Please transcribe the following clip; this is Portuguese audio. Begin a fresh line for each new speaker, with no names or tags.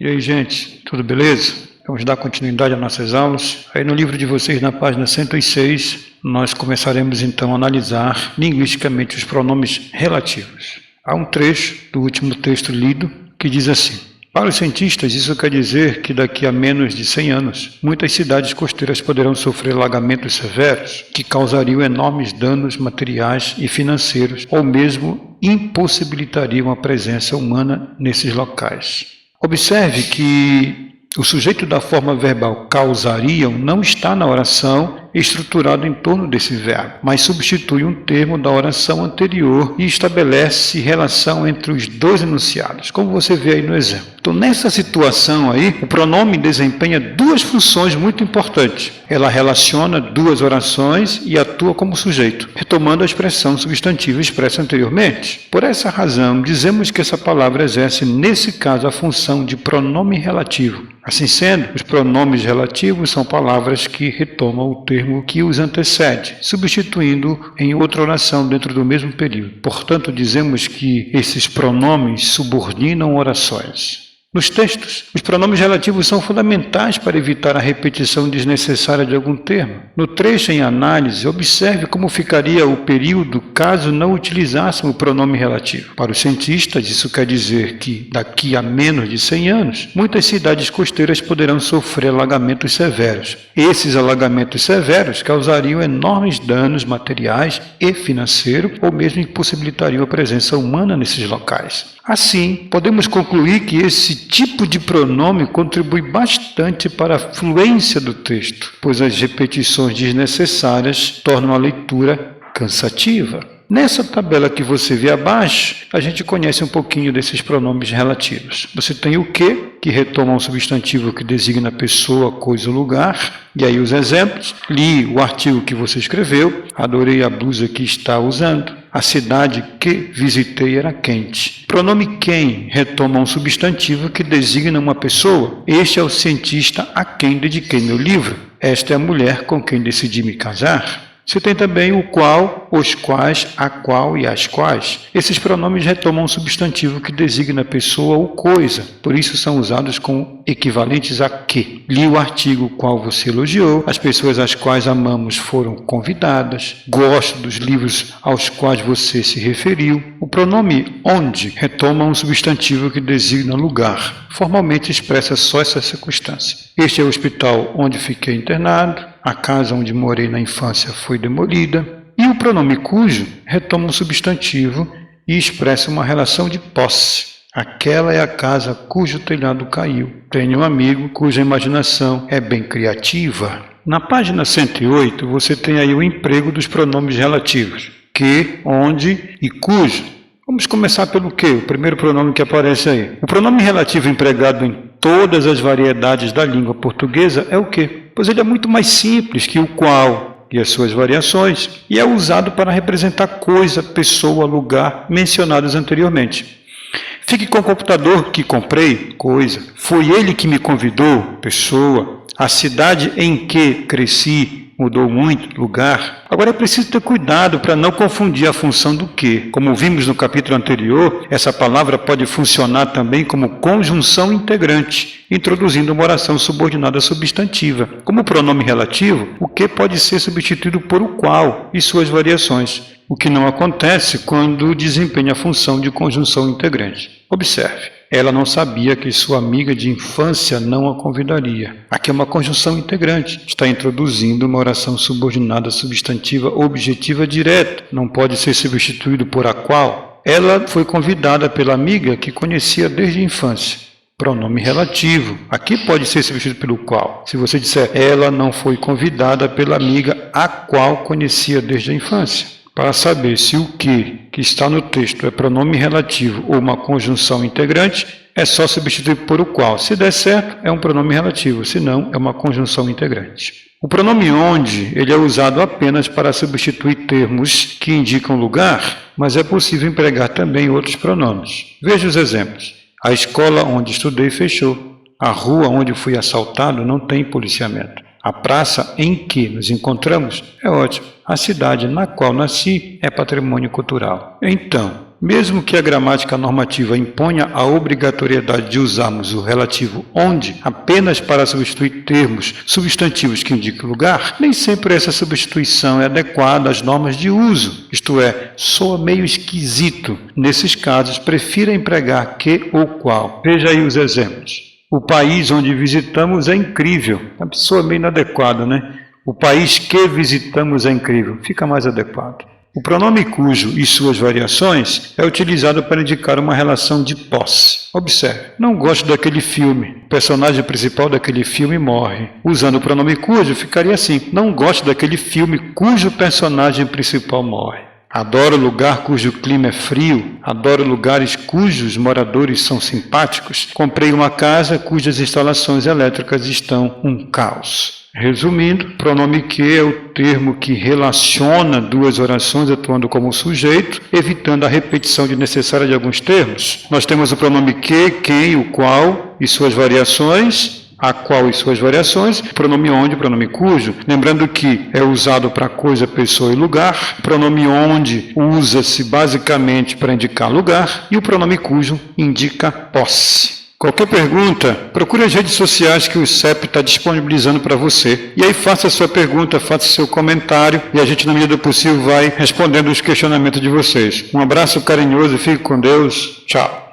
E aí, gente, tudo beleza? Vamos dar continuidade às nossas aulas. Aí no livro de vocês, na página 106, nós começaremos então a analisar linguisticamente os pronomes relativos. Há um trecho do último texto lido que diz assim: para os cientistas, isso quer dizer que daqui a menos de 100 anos, muitas cidades costeiras poderão sofrer alagamentos severos que causariam enormes danos materiais e financeiros, ou mesmo impossibilitariam a presença humana nesses locais. Observe que o sujeito da forma verbal causariam não está na oração estruturado em torno desse verbo, mas substitui um termo da oração anterior e estabelece relação entre os dois enunciados, como você vê aí no exemplo. Então, nessa situação aí, o pronome desempenha duas funções muito importantes. Ela relaciona duas orações e atua como sujeito, retomando a expressão substantiva expressa anteriormente. Por essa razão, dizemos que essa palavra exerce, nesse caso, a função de pronome relativo. Assim sendo, os pronomes relativos são palavras que retomam o termo que os antecede, substituindo em outra oração dentro do mesmo período. Portanto, dizemos que esses pronomes subordinam orações. Nos textos, os pronomes relativos são fundamentais para evitar a repetição desnecessária de algum termo. No trecho em análise, observe como ficaria o período caso não utilizássemos o pronome relativo. Para os cientistas, isso quer dizer que, daqui a menos de 100 anos, muitas cidades costeiras poderão sofrer alagamentos severos. Esses alagamentos severos causariam enormes danos materiais e financeiros, ou mesmo impossibilitariam a presença humana nesses locais. Assim, podemos concluir que esse tipo de pronome contribui bastante para a fluência do texto, pois as repetições desnecessárias tornam a leitura cansativa. Nessa tabela que você vê abaixo, a gente conhece um pouquinho desses pronomes relativos. Você tem o que retoma um substantivo que designa pessoa, coisa ou lugar. E aí os exemplos: li o artigo que você escreveu, adorei a blusa que está usando, a cidade que visitei era quente. Pronome quem retoma um substantivo que designa uma pessoa. Este é o cientista a quem dediquei meu livro. Esta é a mulher com quem decidi me casar. Você tem também o qual, os quais, a qual e as quais. Esses pronomes retomam um substantivo que designa pessoa ou coisa, por isso são usados com equivalentes a que. Li o artigo qual você elogiou, as pessoas às quais amamos foram convidadas, gosto dos livros aos quais você se referiu. O pronome onde retoma um substantivo que designa lugar, formalmente expressa só essa circunstância. Este é o hospital onde fiquei internado, a casa onde morei na infância foi demolida. E o pronome cujo retoma um substantivo e expressa uma relação de posse. Aquela é a casa cujo telhado caiu. Tenho um amigo cuja imaginação é bem criativa. Na página 108, você tem aí o emprego dos pronomes relativos: que, onde e cujo. Vamos começar pelo que? O primeiro pronome que aparece aí. O pronome relativo empregado em todas as variedades da língua portuguesa é o que? Pois ele é muito mais simples que o qual e as suas variações, e é usado para representar coisa, pessoa, lugar mencionados anteriormente. Fique com o computador que comprei, coisa. Foi ele que me convidou, pessoa. A cidade em que cresci mudou muito, lugar. Agora é preciso ter cuidado para não confundir a função do que. Como vimos no capítulo anterior, essa palavra pode funcionar também como conjunção integrante, introduzindo uma oração subordinada substantiva. Como pronome relativo, o que pode ser substituído por o qual e suas variações, o que não acontece quando desempenha a função de conjunção integrante. Observe. Ela não sabia que sua amiga de infância não a convidaria. Aqui é uma conjunção integrante. Está introduzindo uma oração subordinada substantiva objetiva direta. Não pode ser substituído por a qual. Ela foi convidada pela amiga que conhecia desde a infância. Pronome relativo. Aqui pode ser substituído pelo qual. Se você disser, ela não foi convidada pela amiga a qual conhecia desde a infância. Para saber se o que está no texto é pronome relativo ou uma conjunção integrante, é só substituir por o qual. Se der certo, é um pronome relativo, se não, é uma conjunção integrante. O pronome onde, ele é usado apenas para substituir termos que indicam lugar, mas é possível empregar também outros pronomes. Veja os exemplos. A escola onde estudei fechou. A rua onde fui assaltado não tem policiamento. A praça em que nos encontramos é ótimo. A cidade na qual nasci é patrimônio cultural. Então, Mesmo que a gramática normativa imponha a obrigatoriedade de usarmos o relativo onde apenas para substituir termos substantivos que indicam lugar, nem sempre essa substituição é adequada às normas de uso, isto é, soa meio esquisito. Nesses casos, prefira empregar que ou qual. Veja aí os exemplos. O país onde visitamos é incrível. A pessoa meio inadequada, né? O país que visitamos é incrível. Fica mais adequado. O pronome cujo e suas variações é utilizado para indicar uma relação de posse. Observe, não gosto daquele filme. O personagem principal daquele filme morre. Usando o pronome cujo, ficaria assim. Não gosto daquele filme cujo personagem principal morre. Adoro lugar cujo clima é frio. Adoro lugares cujos moradores são simpáticos. Comprei uma casa cujas instalações elétricas estão um caos. Resumindo, pronome que é o termo que relaciona duas orações atuando como sujeito, evitando a repetição desnecessária de alguns termos. Nós temos o pronome que, quem, o qual e suas variações, a qual e suas variações, pronome onde, pronome cujo. Lembrando que é usado para coisa, pessoa e lugar. Pronome onde usa-se basicamente para indicar lugar e o pronome cujo indica posse. Qualquer pergunta, procure as redes sociais que o CEP está disponibilizando para você. E aí faça a sua pergunta, faça seu comentário e a gente, na medida do possível, vai respondendo os questionamentos de vocês. Um abraço carinhoso, fique com Deus. Tchau.